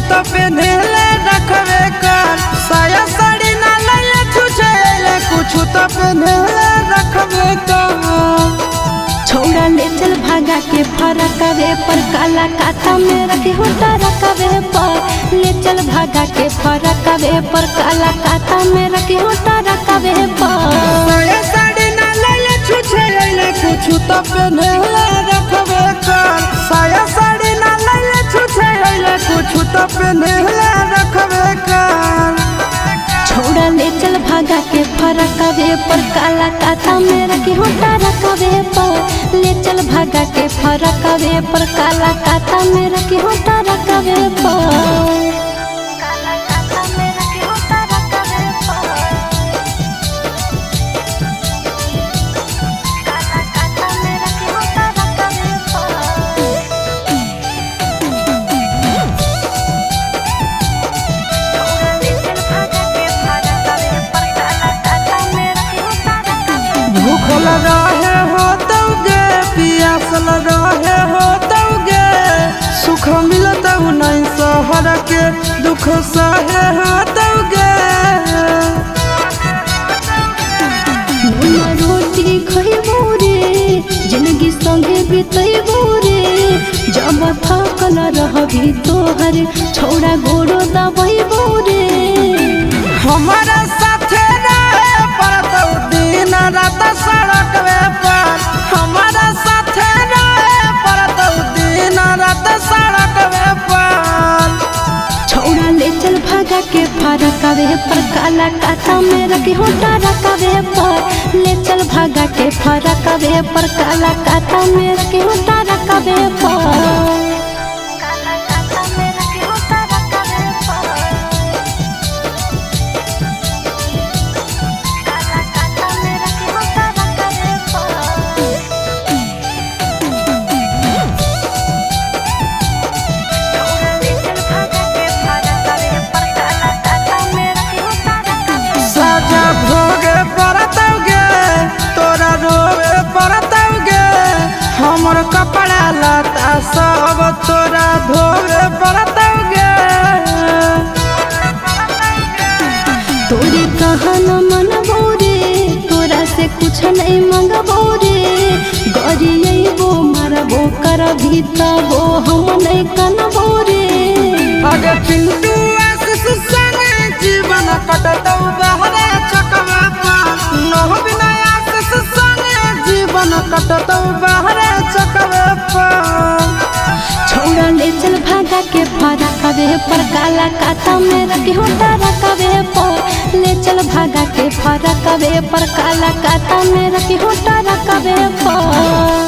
तो पहने रखबे कर। साया साड़ी ना ले छुछे कुछ तो पहने रखबे कर। छोड़ा ले चल भागा के फरकवे पर काला काता में रखे होता रखवे पर। ले चल भागा के फरकवे पर काला काता में रखे होता रखवे पर। साया साड़ी ना ले छुछे कुछ तो पहने रखबे कर। साया साड़ी ना ले छुछे कुछ तो पहने रखबे कर। छोड़ा ले चल भागा के फरकवे पर काला काता में रखे होता रखवे पर। ले चल भागा के फरकवे पर काला काता में रखे होता रखवे पर। भूखल रहे हो तौगे पियासल रहे हो तौगे। सुख मिलत नहीं शहर के दुख सहे हो तौगे। रोटी खइबो रे जिंदगी संगे बितैबो रे। जब थकल रहबी तोहर छोड़ा गोरो दबैबो रे। हमारा साथे रहे पड़तौ दिन रात सड़क पर। हमारा साथे रहे पड़तौ दिन रात सड़क पर। छोड़ा ले चल भागा के फरकवे पर काला काता में रखे होता रखवे पर। ले चल भागा के फरकवे पर काला काता में रखे होता रखवे पर। भोगे पड़तौगे तोरा रोवे पड़तौगे। हमर कपड़ा लता सब तोरा धोवे पड़तौगे। तोरे कहन मनबो रे तोरा से कुछ नहीं मंगबो रे। गरियबो मरबो करभी तबो हम नहीं कनबो रे। अगे चिंटू आशीष संगे जीवन कटतौ बहरे चकवे पर। नह बिना आशीष संगे जीवन कटतौ बहरे चकवे पर। छोड़ा ले चल भागा के फरकवे पर काला काता में रखे होता रखवे पर। ले चल भागा के फरकवे पर काला काता में रखे होता रखवे पर।